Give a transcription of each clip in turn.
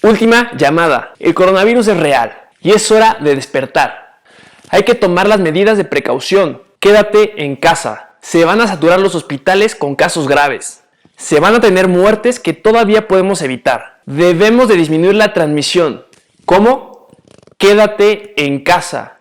Última llamada. El coronavirus es real y es hora de despertar. Hay que tomar las medidas de precaución. Quédate en casa. Se van a saturar los hospitales con casos graves. Se van a tener muertes que todavía podemos evitar. Debemos de disminuir la transmisión. ¿Cómo? Quédate en casa.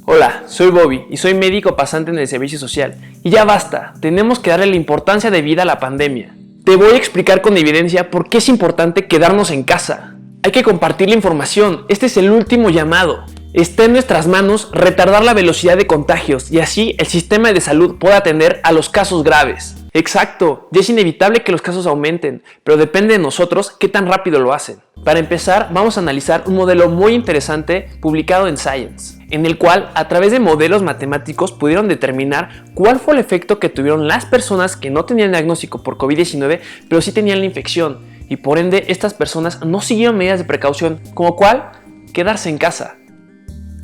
Hola, soy Bobby y soy médico pasante en el servicio social. Y ya basta, tenemos que darle la importancia debida a la pandemia. Te voy a explicar con evidencia por qué es importante quedarnos en casa. Hay que compartir la información, este es el último llamado. Está en nuestras manos retardar la velocidad de contagios y así el sistema de salud pueda atender a los casos graves. Exacto, ya es inevitable que los casos aumenten, pero depende de nosotros qué tan rápido lo hacen. Para empezar, vamos a analizar un modelo muy interesante publicado en Science, en el cual a través de modelos matemáticos pudieron determinar cuál fue el efecto que tuvieron las personas que no tenían diagnóstico por COVID-19, pero sí tenían la infección, y por ende estas personas no siguieron medidas de precaución, como cuál, quedarse en casa.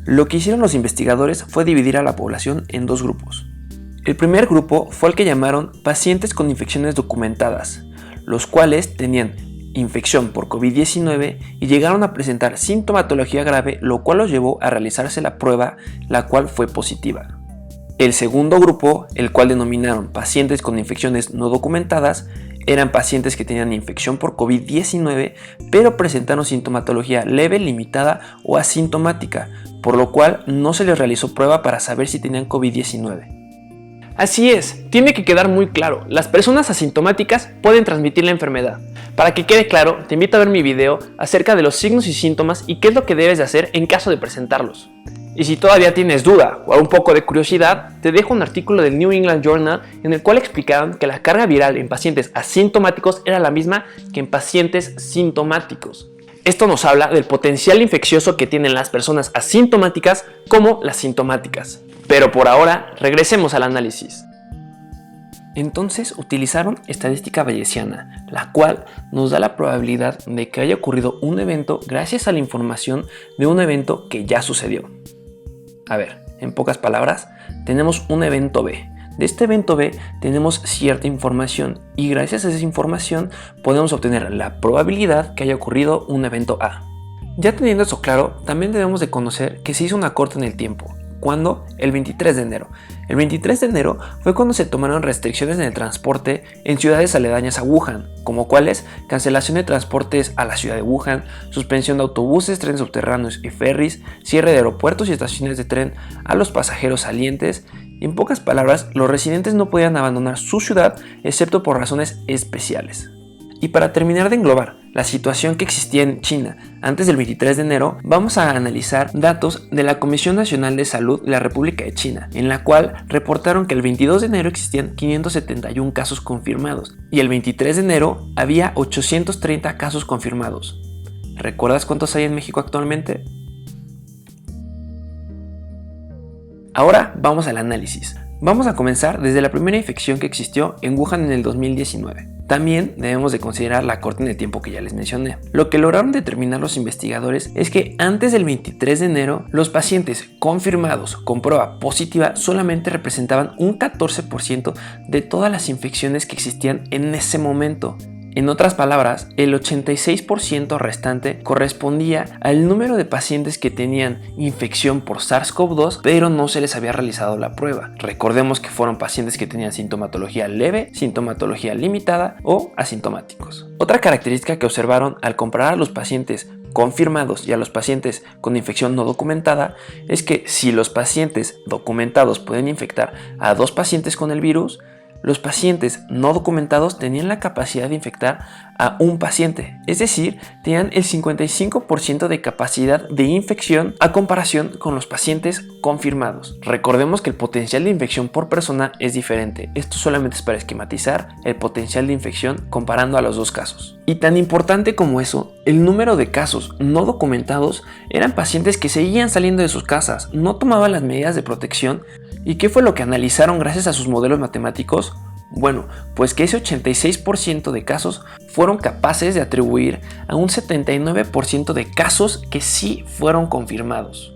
Lo que hicieron los investigadores fue dividir a la población en dos grupos. El primer grupo fue el que llamaron pacientes con infecciones documentadas, los cuales tenían infección por COVID-19 y llegaron a presentar sintomatología grave, lo cual los llevó a realizarse la prueba, la cual fue positiva. El segundo grupo, el cual denominaron pacientes con infecciones no documentadas, eran pacientes que tenían infección por COVID-19 pero presentaron sintomatología leve, limitada o asintomática, por lo cual no se les realizó prueba para saber si tenían COVID-19. Así es, tiene que quedar muy claro, las personas asintomáticas pueden transmitir la enfermedad. Para que quede claro, te invito a ver mi video acerca de los signos y síntomas y qué es lo que debes de hacer en caso de presentarlos. Y si todavía tienes duda o un poco de curiosidad, te dejo un artículo del New England Journal en el cual explicaban que la carga viral en pacientes asintomáticos era la misma que en pacientes sintomáticos. Esto nos habla del potencial infeccioso que tienen las personas asintomáticas como las sintomáticas. Pero por ahora, regresemos al análisis. Entonces utilizaron estadística bayesiana, la cual nos da la probabilidad de que haya ocurrido un evento gracias a la información de un evento que ya sucedió. A ver, en pocas palabras, tenemos un evento B. De este evento B tenemos cierta información y gracias a esa información podemos obtener la probabilidad que haya ocurrido un evento A. Ya teniendo eso claro, también debemos de conocer que se hizo una corte en el tiempo. ¿Cuándo? El 23 de enero. El 23 de enero fue cuando se tomaron restricciones en el transporte en ciudades aledañas a Wuhan, como cuáles cancelación de transportes a la ciudad de Wuhan, suspensión de autobuses, trenes subterráneos y ferries, cierre de aeropuertos y estaciones de tren a los pasajeros salientes. En pocas palabras, los residentes no podían abandonar su ciudad excepto por razones especiales. Y para terminar de englobar la situación que existía en China antes del 23 de enero, vamos a analizar datos de la Comisión Nacional de Salud de la República de China, en la cual reportaron que el 22 de enero existían 571 casos confirmados y el 23 de enero había 830 casos confirmados. ¿Recuerdas cuántos hay en México actualmente? Ahora vamos al análisis. Vamos a comenzar desde la primera infección que existió en Wuhan en el 2019. También debemos de considerar la corte en el tiempo que ya les mencioné. Lo que lograron determinar los investigadores es que antes del 23 de enero, los pacientes confirmados con prueba positiva solamente representaban un 14% de todas las infecciones que existían en ese momento. En otras palabras, el 86% restante correspondía al número de pacientes que tenían infección por SARS-CoV-2, pero no se les había realizado la prueba. Recordemos que fueron pacientes que tenían sintomatología leve, sintomatología limitada o asintomáticos. Otra característica que observaron al comparar a los pacientes confirmados y a los pacientes con infección no documentada es que si los pacientes documentados pueden infectar a 2 pacientes con el virus, los pacientes no documentados tenían la capacidad de infectar a un paciente, es decir, tenían el 55% de capacidad de infección a comparación con los pacientes confirmados. Recordemos que el potencial de infección por persona es diferente, esto solamente es para esquematizar el potencial de infección comparando a los dos casos. Y tan importante como eso, el número de casos no documentados eran pacientes que seguían saliendo de sus casas, no tomaban las medidas de protección. ¿Y qué fue lo que analizaron gracias a sus modelos matemáticos? Bueno, pues que ese 86% de casos fueron capaces de atribuir a un 79% de casos que sí fueron confirmados.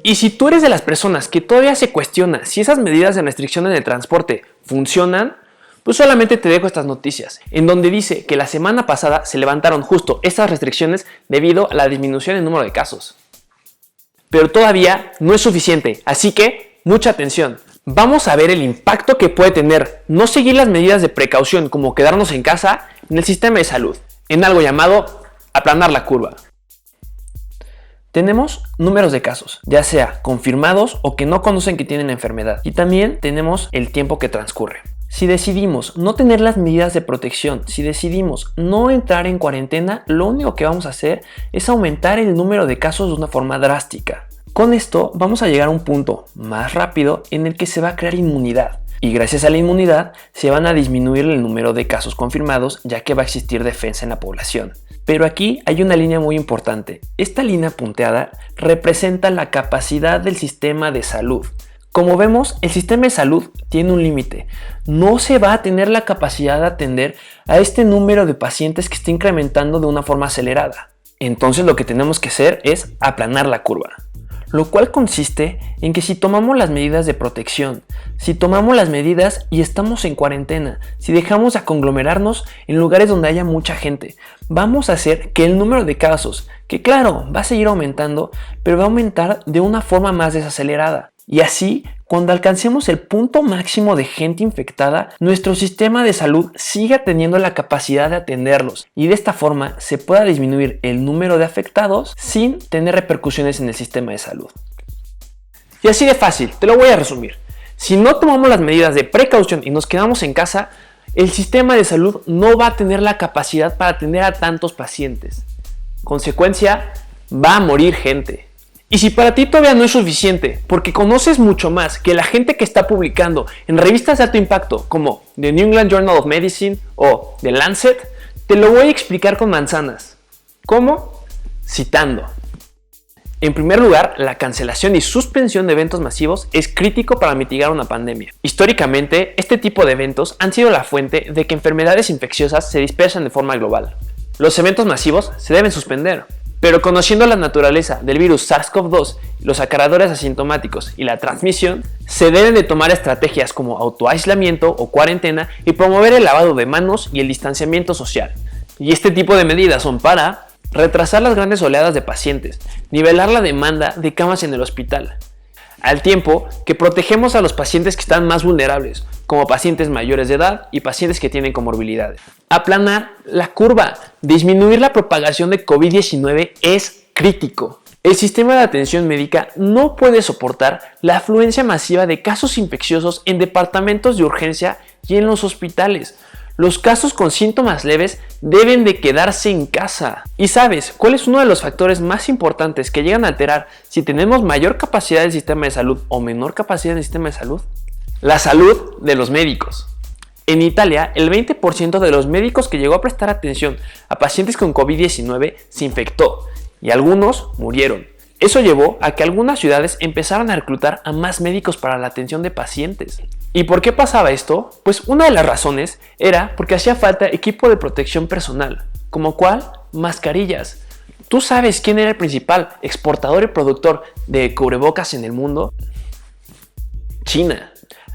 Y si tú eres de las personas que todavía se cuestiona si esas medidas de restricción en el transporte funcionan, Pues solamente te dejo estas noticias, en donde dice que la semana pasada se levantaron justo estas restricciones debido a la disminución en número de casos. Pero todavía no es suficiente, así que mucha atención. Vamos a ver el impacto que puede tener no seguir las medidas de precaución como quedarnos en casa en el sistema de salud, en algo llamado aplanar la curva. Tenemos números de casos, ya sea confirmados o que no conocen que tienen la enfermedad, y también tenemos el tiempo que transcurre. Si decidimos no tener las medidas de protección, si decidimos no entrar en cuarentena, lo único que vamos a hacer es aumentar el número de casos de una forma drástica. Con esto vamos a llegar a un punto más rápido en el que se va a crear inmunidad. Y gracias a la inmunidad se van a disminuir el número de casos confirmados, ya que va a existir defensa en la población. Pero aquí hay una línea muy importante. Esta línea punteada representa la capacidad del sistema de salud. Como vemos, el sistema de salud tiene un límite. No se va a tener la capacidad de atender a este número de pacientes que está incrementando de una forma acelerada. Entonces lo que tenemos que hacer es aplanar la curva. Lo cual consiste en que si tomamos las medidas de protección, si tomamos las medidas y estamos en cuarentena, si dejamos de conglomerarnos en lugares donde haya mucha gente, vamos a hacer que el número de casos, que claro, va a seguir aumentando, pero va a aumentar de una forma más desacelerada. Y así, cuando alcancemos el punto máximo de gente infectada, nuestro sistema de salud siga teniendo la capacidad de atenderlos y de esta forma se pueda disminuir el número de afectados sin tener repercusiones en el sistema de salud. Y así de fácil, te lo voy a resumir. Si no tomamos las medidas de precaución y nos quedamos en casa, el sistema de salud no va a tener la capacidad para atender a tantos pacientes. Consecuencia, va a morir gente. Y si para ti todavía no es suficiente, porque conoces mucho más que la gente que está publicando en revistas de alto impacto como The New England Journal of Medicine o The Lancet, te lo voy a explicar con manzanas. ¿Cómo? Citando. En primer lugar, la cancelación y suspensión de eventos masivos es crítico para mitigar una pandemia. Históricamente, este tipo de eventos han sido la fuente de que enfermedades infecciosas se dispersan de forma global. Los eventos masivos se deben suspender. Pero conociendo la naturaleza del virus SARS-CoV-2, los acarreadores asintomáticos y la transmisión, se deben de tomar estrategias como autoaislamiento o cuarentena y promover el lavado de manos y el distanciamiento social. Y este tipo de medidas son para retrasar las grandes oleadas de pacientes, nivelar la demanda de camas en el hospital, al tiempo que protegemos a los pacientes que están más vulnerables, como pacientes mayores de edad y pacientes que tienen comorbilidades. Aplanar la curva, disminuir la propagación de COVID-19 es crítico. El sistema de atención médica no puede soportar la afluencia masiva de casos infecciosos en departamentos de urgencia y en los hospitales. Los casos con síntomas leves deben de quedarse en casa. ¿Y sabes cuál es uno de los factores más importantes que llegan a alterar si tenemos mayor capacidad del sistema de salud o menor capacidad del sistema de salud? La salud de los médicos. En Italia, el 20% de los médicos que llegó a prestar atención a pacientes con COVID-19 se infectó y algunos murieron. Eso llevó a que algunas ciudades empezaran a reclutar a más médicos para la atención de pacientes. ¿Y por qué pasaba esto? Pues una de las razones era porque hacía falta equipo de protección personal, como cuál, mascarillas. ¿Tú sabes quién era el principal exportador y productor de cubrebocas en el mundo? China.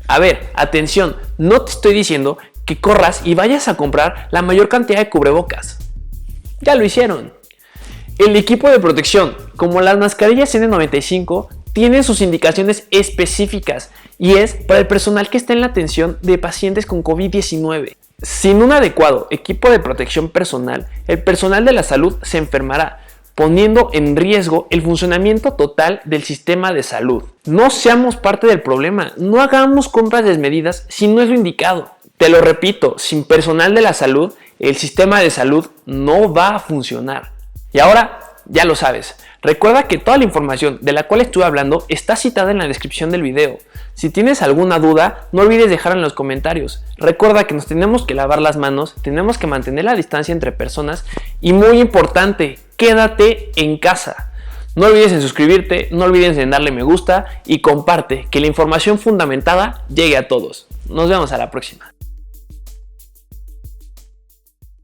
A ver, atención, no te estoy diciendo que corras y vayas a comprar la mayor cantidad de cubrebocas. Ya lo hicieron. El equipo de protección, como las mascarillas N95, tiene sus indicaciones específicas y es para el personal que está en la atención de pacientes con COVID-19. Sin un adecuado equipo de protección personal, el personal de la salud se enfermará, poniendo en riesgo el funcionamiento total del sistema de salud. No seamos parte del problema, no hagamos compras desmedidas si no es lo indicado. Te lo repito, sin personal de la salud, el sistema de salud no va a funcionar. Y ahora, ya lo sabes. Recuerda que toda la información de la cual estuve hablando está citada en la descripción del video. Si tienes alguna duda, no olvides dejarla en los comentarios. Recuerda que nos tenemos que lavar las manos, tenemos que mantener la distancia entre personas y muy importante, quédate en casa. No olvides en suscribirte, no olvides en darle me gusta y comparte que la información fundamentada llegue a todos. Nos vemos a la próxima.